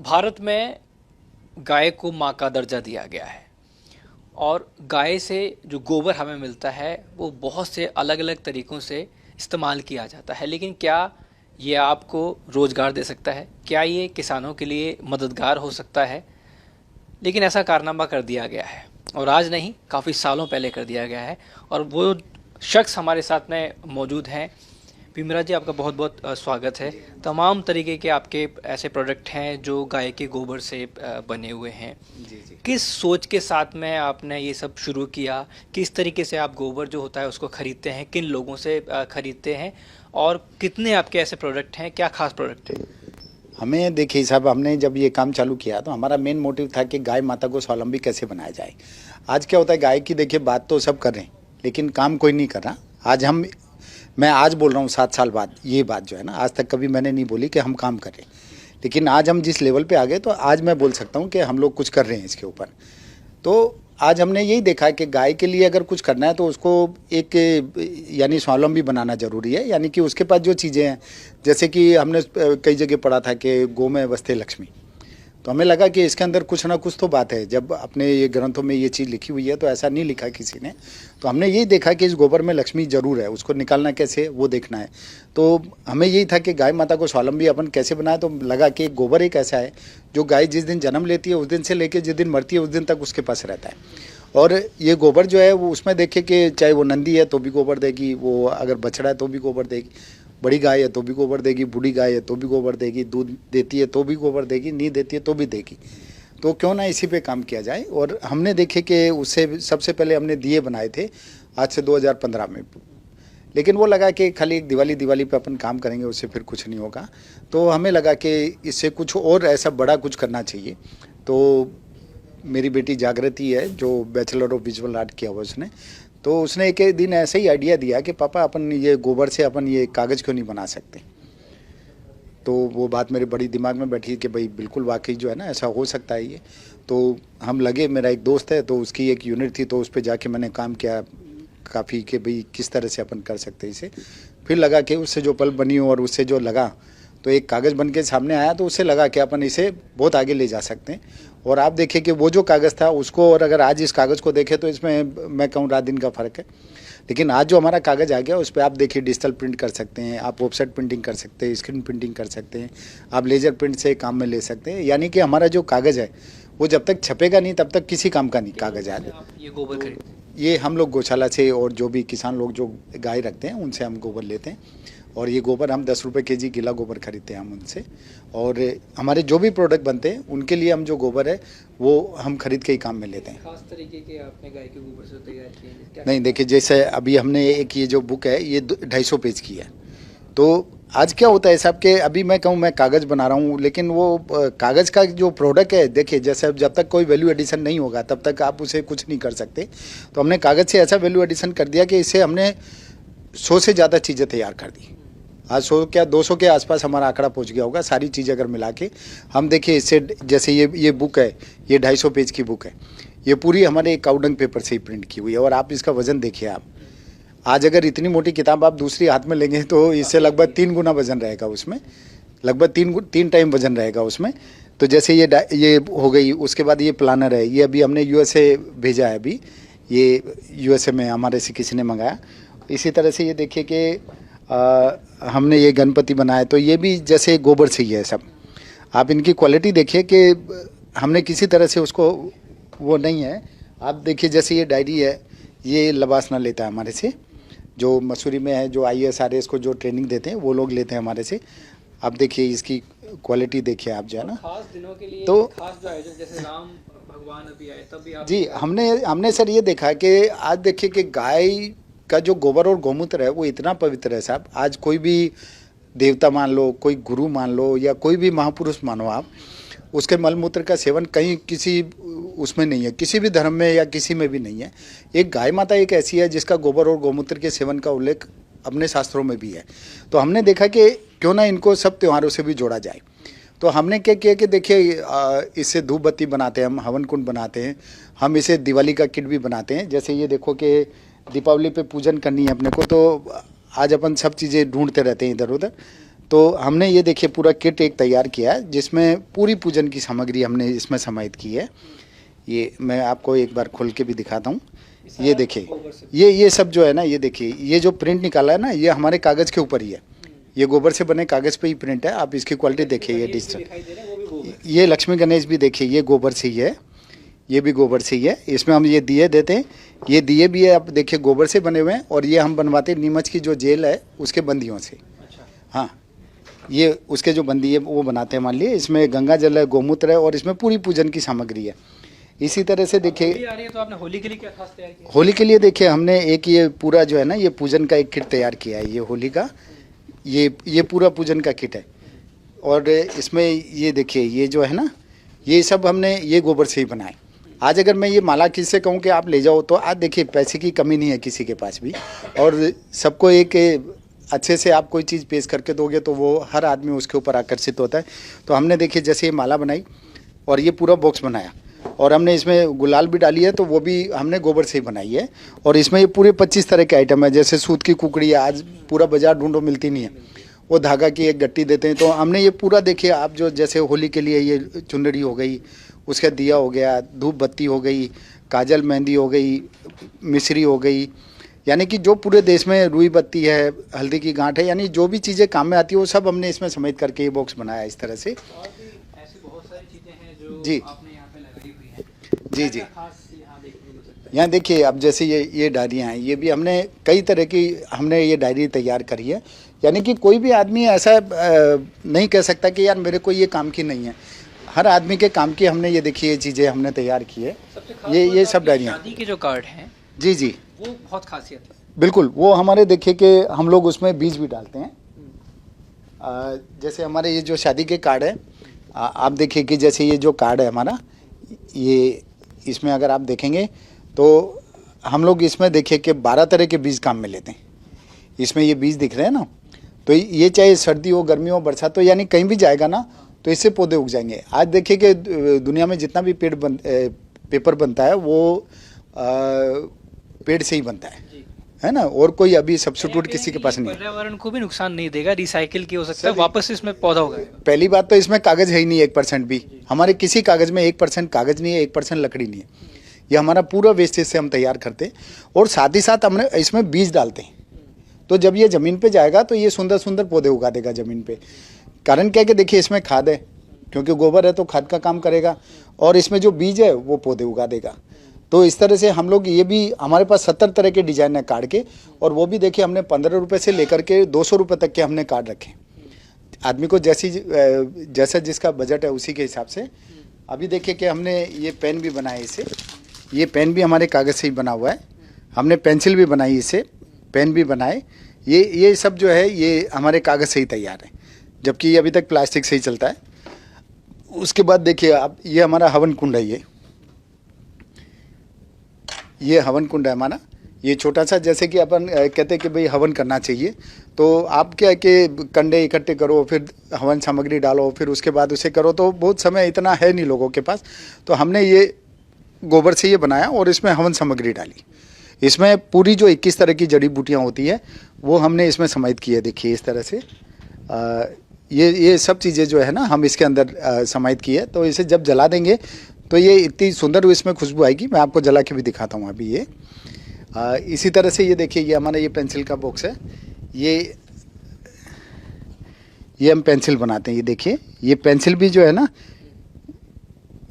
भारत में गाय को माँ का दर्जा दिया गया है और गाय से जो गोबर हमें मिलता है वो बहुत से अलग अलग तरीक़ों से इस्तेमाल किया जाता है। लेकिन क्या ये आपको रोज़गार दे सकता है? क्या ये किसानों के लिए मददगार हो सकता है? लेकिन ऐसा कारनामा कर दिया गया है और आज नहीं, काफ़ी सालों पहले कर दिया गया है। और वो शख्स हमारे साथ में मौजूद हैं। भीमरा जी, आपका बहुत बहुत स्वागत है। तमाम तरीके के आपके ऐसे प्रोडक्ट हैं जो गाय के गोबर से बने हुए हैं। जी जी। किस सोच के साथ में आपने ये सब शुरू किया? किस तरीके से आप गोबर जो होता है उसको ख़रीदते हैं? किन लोगों से ख़रीदते हैं? और कितने आपके ऐसे प्रोडक्ट हैं? क्या खास प्रोडक्ट है? हमें देखिए साहब, हमने जब ये काम चालू किया तो हमारा मेन मोटिव था कि गाय माता को स्वावलंबी कैसे बनाया जाए। आज क्या होता है, गाय की देखिए बात तो सब कर रहे हैं लेकिन काम कोई नहीं कर रहा। मैं आज बोल रहा हूँ 7 साल बाद ये बात जो है ना, आज तक कभी मैंने नहीं बोली कि हम काम कर रहे हैं, लेकिन आज हम जिस लेवल पे आ गए तो आज मैं बोल सकता हूँ कि हम लोग कुछ कर रहे हैं इसके ऊपर। तो आज हमने यही देखा कि गाय के लिए अगर कुछ करना है तो उसको एक यानी स्वावलंबी बनाना ज़रूरी है। यानी कि उसके पास जो चीज़ें हैं, जैसे कि हमने कई जगह पढ़ा था कि गौ में बसते लक्ष्मी, तो हमें लगा कि इसके अंदर कुछ ना कुछ तो बात है। जब अपने ये ग्रंथों में ये चीज़ लिखी हुई है तो ऐसा नहीं लिखा किसी ने, तो हमने यही देखा कि इस गोबर में लक्ष्मी ज़रूर है, उसको निकालना कैसे वो देखना है। तो हमें यही था कि गाय माता को स्वावलंबी अपन कैसे बनाए। तो लगा कि गोबर एक ऐसा है जो गाय जिस दिन जन्म लेती है उस दिन से लेकर जिस दिन मरती है उस दिन तक उसके पास रहता है। और ये गोबर जो है वो उसमें देखे कि चाहे वो नंदी है तो भी गोबर देगी, वो अगर बछड़ा है तो भी गोबर देगी, बड़ी गाय है तो भी गोबर देगी, बूढ़ी गाय है तो भी गोबर देगी, दूध देती है तो भी गोबर देगी, नहीं देती है तो भी देगी। तो क्यों ना इसी पे काम किया जाए। और हमने देखे कि उससे सबसे पहले हमने दिए बनाए थे आज से 2015 में, लेकिन वो लगा कि खाली एक दिवाली पे अपन काम करेंगे उससे फिर कुछ नहीं होगा। तो हमें लगा कि इससे कुछ और ऐसा बड़ा कुछ करना चाहिए। तो मेरी बेटी जागृति है जो बैचलर ऑफ विजुअल आर्ट किया हुआ उसने, तो उसने एक दिन ऐसे ही आइडिया दिया कि पापा अपन ये गोबर से अपन ये कागज़ क्यों नहीं बना सकते। तो वो बात मेरे बड़ी दिमाग में बैठी कि भाई बिल्कुल वाकई जो है ना ऐसा हो सकता है ये। तो हम लगे, मेरा एक दोस्त है तो उसकी एक यूनिट थी तो उस पर जाके मैंने काम किया काफ़ी कि भाई किस तरह से अपन कर सकते हैं इसे। फिर लगा कि उससे जो पल्प बनी और उससे जो लगा तो एक कागज़ बन के सामने आया, तो उससे लगा कि अपन इसे बहुत आगे ले जा सकते हैं। और आप देखिए कि वो जो कागज़ था उसको और अगर आज इस कागज़ को देखें तो इसमें मैं कहूँ रात दिन का फ़र्क है। लेकिन आज जो हमारा कागज़ आ गया उस पर आप देखिए डिजिटल प्रिंट कर सकते हैं, आप ऑफसेट प्रिंटिंग कर सकते हैं, स्क्रीन प्रिंटिंग कर सकते हैं, आप लेज़र प्रिंट से काम में ले सकते हैं। यानी कि हमारा जो कागज़ है वो जब तक छपेगा नहीं तब तक किसी काम का नहीं कागज़ है। ये गोबर खरीदते हैं? ये हम लोग गौशाला से और जो भी किसान लोग जो गाय रखते हैं उनसे हम गोबर लेते हैं। और ये गोबर हम 10 रुपये केजी गीला गोबर खरीदते हैं हम उनसे। और हमारे जो भी प्रोडक्ट बनते हैं उनके लिए हम जो गोबर है वो हम खरीद के ही काम में लेते हैं। खास तरीके के आपने गाय के गोबर से तैयार किए हैं? नहीं देखिए, जैसे अभी हमने एक ये जो बुक है ये 250 पेज की है। तो आज क्या होता है साहब कि अभी मैं कहूँ मैं कागज़ बना रहा हूँ, लेकिन वो कागज़ का जो प्रोडक्ट है देखिए, जैसे जब तक कोई वैल्यू एडिशन नहीं होगा तब तक आप उसे कुछ नहीं कर सकते। तो हमने कागज़ से ऐसा वैल्यू एडिशन कर दिया कि इससे हमने 100 से ज़्यादा चीज़ें तैयार कर दी। आज 100 क्या 200 के आसपास हमारा आंकड़ा पहुंच गया होगा सारी चीज़ अगर मिला के। हम देखिए इससे जैसे ये बुक है, ये 250 पेज की बुक है, ये पूरी हमारे काउडंग पेपर से ही प्रिंट की हुई है। और आप इसका वज़न देखिए, आप आज अगर इतनी मोटी किताब आप दूसरी हाथ में लेंगे तो इससे लगभग 3 गुना वज़न रहेगा उसमें, लगभग 3 टाइम वज़न रहेगा उसमें। तो जैसे ये हो गई, उसके बाद ये प्लानर है, ये अभी हमने यूएसए भेजा है, अभी ये यूएसए में हमारे से किसी ने मंगाया। इसी तरह से ये देखिए कि हमने ये गणपति बनाया, तो ये भी जैसे गोबर से ही है सब। आप इनकी क्वालिटी देखिए कि हमने किसी तरह से उसको वो नहीं है। आप देखिए जैसे ये डायरी है, ये लबासना लेता है हमारे से, जो मसूरी में है, जो IAS RAS को जो ट्रेनिंग देते हैं वो लोग लेते हैं हमारे से। आप देखिए इसकी क्वालिटी देखिए आप जो है ना। खास दिनों के लिए तो खास जो आयोजन, जैसे राम भगवान अभी आए तब भी आप? जी, हमने सर ये देखा कि आज देखिए कि गाय का जो गोबर और गौमूत्र है वो इतना पवित्र है साहब। आज कोई भी देवता मान लो, कोई गुरु मान लो या कोई भी महापुरुष मानो आप, उसके मलमूत्र का सेवन कहीं किसी उसमें नहीं है, किसी भी धर्म में या किसी में भी नहीं है। एक गाय माता एक ऐसी है जिसका गोबर और गौमूत्र के सेवन का उल्लेख अपने शास्त्रों में भी है। तो हमने देखा कि क्यों ना इनको सब त्योहारों से भी जोड़ा जाए। तो हमने क्या किया कि देखिए इससे धूप बत्ती बनाते हैं, हम हवन कुंड बनाते हैं, हम इसे दिवाली का किट भी बनाते हैं। जैसे ये देखो कि दीपावली पे पूजन करनी है अपने को, तो आज अपन सब चीज़ें ढूंढते रहते हैं इधर उधर, तो हमने ये देखिए पूरा किट एक तैयार किया है जिसमें पूरी पूजन की सामग्री हमने इसमें समाहित की है। ये मैं आपको एक बार खोल के भी दिखाता हूँ। ये देखिए, ये सब जो है ना, ये देखिए, ये जो प्रिंट निकाला है ना, ये हमारे कागज़ के ऊपर ही है। ये गोबर से बने कागज़ पे ही प्रिंट है। आप इसकी क्वालिटी देखिए, ये डिजिटल, ये लक्ष्मी गणेश भी देखिए, ये गोबर से ही है, ये भी गोबर से ही है। इसमें हम ये दिए देते हैं, ये दिए भी है, आप देखिए गोबर से बने हुए हैं। और ये हम बनवाते हैं नीमच की जो जेल है उसके बंदियों से। हाँ, ये उसके जो बंदी है वो बनाते हैं। मान लिए इसमें गंगा जल है, गोमूत्र है, और इसमें पूरी पूजन की सामग्री है। इसी तरह से देखिए, होली आ रही है तो आपने होली के लिए क्या खास तैयार किया? होली के लिए देखिए हमने एक ये पूरा जो है ना, ये पूजन का एक किट तैयार किया है। ये होली का ये पूरा पूजन का किट है। और इसमें ये देखिए, ये जो है ना, ये सब हमने ये गोबर से ही बनाए। आज अगर मैं ये माला किससे कहूँ कि आप ले जाओ, तो आज देखिए पैसे की कमी नहीं है किसी के पास भी, और सबको एक अच्छे से आप कोई चीज़ पेश करके दोगे तो वो हर आदमी उसके ऊपर आकर्षित होता है। तो हमने देखिए जैसे ये माला बनाई और ये पूरा बॉक्स बनाया, और हमने इसमें गुलाल भी डाली है, तो वो भी हमने गोबर से ही बनाई है। और इसमें ये पूरे 25 तरह के आइटम है, जैसे सूत की कुकड़ी है, आज पूरा बाजार ढूंढो मिलती नहीं है, वो धागा की एक गट्टी देते हैं। तो हमने ये पूरा देखिए, आप जो जैसे होली के लिए ये चुनरी हो गई, उसका दिया हो गया, धूप बत्ती हो गई, काजल मेहंदी हो गई, मिश्री हो गई, यानी कि जो पूरे देश में रुई बत्ती है, हल्दी की गांठ है, यानी जो भी चीज़ें काम में आती है वो सब हमने इसमें समेट करके ये बॉक्स बनाया इस तरह से। और भी ऐसी बहुत सारी चीजें हैं जो जी। आपने यहाँ पे लगाई हुई हैं। जी जी, क्या खास यहाँ देखने को मिल सकता है? यहाँ देखिए, अब जैसे ये डायरियाँ हैं, ये भी हमने कई तरह की हमने ये डायरी तैयार करी है। यानी कि कोई भी आदमी ऐसा नहीं कह सकता कि यार मेरे को ये काम की नहीं है। हर आदमी के काम की हमने ये देखिए ये चीज़ें हमने तैयार की है। सबसे खास ये बात सब आपकी डायरियाँ, शादी के जो कार्ड हैं जी जी, वो बहुत खासियत है। बिल्कुल। वो हमारे देखिए कि हम लोग उसमें बीज भी डालते हैं। जैसे हमारे ये जो शादी के कार्ड है, आप देखिए कि जैसे ये जो कार्ड है हमारा, ये इसमें अगर आप देखेंगे तो हम लोग इसमें देखिए कि 12 तरह के बीज काम में लेते हैं। इसमें ये बीज दिख रहे हैं ना, तो ये चाहे सर्दी हो, गर्मी हो, बरसात हो, यानी कहीं भी जाएगा ना तो इससे पौधे उग जाएंगे। आज देखिए कि दुनिया में जितना भी पेपर बनता है वो पेड़ से ही बनता है ना, और कोई अभी सब्स्टिट्यूट किसी के पास नहीं है। पर्यावरण को भी नुकसान नहीं देगा, रिसाइकिल की हो सकता है, वापस इसमें पौधा होगा। पहली बात तो इसमें कागज है ही नहीं 1% भी। हमारे किसी कागज में 1% कागज नहीं है, 1% लकड़ी नहीं है। ये हमारा पूरा वेस्टेज से हम तैयार करते हैं, और साथ ही साथ हमने इसमें बीज डालते हैं। तो जब ये ज़मीन पे जाएगा तो ये सुंदर सुंदर पौधे उगा देगा ज़मीन पे। कारण क्या है कि देखिए इसमें खाद है, क्योंकि गोबर है तो खाद का काम करेगा, और इसमें जो बीज है वो पौधे उगा देगा। तो इस तरह से हम लोग, ये भी हमारे पास 70 तरह के डिजाइन है कार्ड के, और वो भी देखिए हमने 15 रुपये से लेकर के 200 रुपये तक के हमने कार्ड रखे। आदमी को जैसा जिसका बजट है उसी के हिसाब से। अभी देखिए कि हमने ये पेन भी बनाए इससे, ये पेन भी हमारे कागज़ से ही बना हुआ है। हमने पेंसिल भी बनाई इससे, पेन भी बनाए। ये सब जो है ये हमारे कागज़ से ही तैयार है, जबकि ये अभी तक प्लास्टिक से ही चलता है। उसके बाद देखिए आप, ये हमारा हवन कुंड है। ये हवन कुंड है हमारा। ये छोटा सा, जैसे कि अपन कहते हैं कि भाई हवन करना चाहिए, तो आप क्या है कि कंडे इकट्ठे करो, फिर हवन सामग्री डालो, फिर उसके बाद उसे करो, तो बहुत समय इतना है नहीं लोगों के पास। तो हमने ये गोबर से ये बनाया और इसमें हवन सामग्री डाली। इसमें पूरी जो 21 तरह की जड़ी बूटियाँ होती है वो हमने इसमें समाहित की है। देखिए इस तरह से ये सब चीज़ें जो है ना हम इसके अंदर समाहित की है। तो इसे जब जला देंगे तो ये इतनी सुंदर इसमें खुशबू आएगी। मैं आपको जला के भी दिखाता हूँ अभी ये। इसी तरह से ये देखिए, ये हमारा ये पेंसिल का बॉक्स है। ये हम पेंसिल बनाते हैं। ये देखिए, ये पेंसिल भी जो है ना,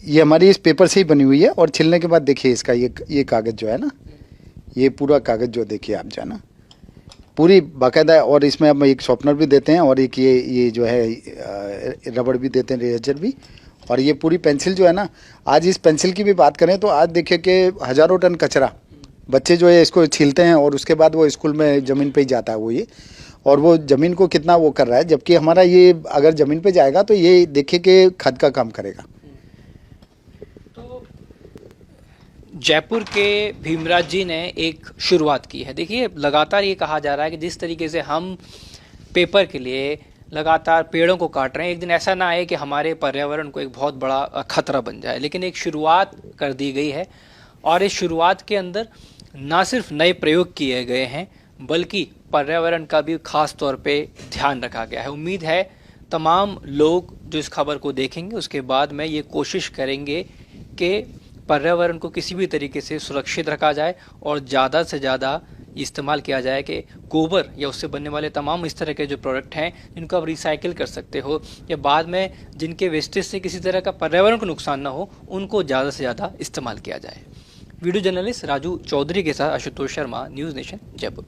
ये हमारी इस पेपर से ही बनी हुई है। और छिलने के बाद देखिए इसका ये कागज़ जो है ना, ये पूरा कागज़ जो देखिए आप जो है ना, पूरी बाकायदा है। और इसमें हम एक शॉर्पनर भी देते हैं, और एक ये जो है रबड़ भी देते हैं, इरेजर भी। और ये पूरी पेंसिल जो है ना, आज इस पेंसिल की भी बात करें तो आज देखिए कि हज़ारों टन कचरा बच्चे जो है इसको छीलते हैं, और उसके बाद वो स्कूल में ज़मीन पे ही जाता है वो ये, और वो ज़मीन को कितना वो कर रहा है। जबकि हमारा ये अगर ज़मीन पे जाएगा तो ये देखिए कि खाद का काम करेगा। तो जयपुर के भीमराज जी ने एक शुरुआत की है। देखिए लगातार ये कहा जा रहा है कि जिस तरीके से हम पेपर के लिए लगातार पेड़ों को काट रहे हैं, एक दिन ऐसा ना आए कि हमारे पर्यावरण को एक बहुत बड़ा खतरा बन जाए। लेकिन एक शुरुआत कर दी गई है, और इस शुरुआत के अंदर ना सिर्फ नए प्रयोग किए गए हैं, बल्कि पर्यावरण का भी खास तौर पे ध्यान रखा गया है। उम्मीद है तमाम लोग जो इस खबर को देखेंगे उसके बाद में ये कोशिश करेंगे कि पर्यावरण को किसी भी तरीके से सुरक्षित रखा जाए और ज़्यादा से ज़्यादा इस्तेमाल किया जाए कि गोबर या उससे बनने वाले तमाम इस तरह के जो प्रोडक्ट हैं जिनको आप रिसाइकिल कर सकते हो या बाद में जिनके वेस्टेज से किसी तरह का पर्यावरण को नुकसान ना हो, उनको ज़्यादा से ज़्यादा इस्तेमाल किया जाए। वीडियो जर्नलिस्ट राजू चौधरी के साथ आशुतोष शर्मा, न्यूज़ नेशन, जयपुर।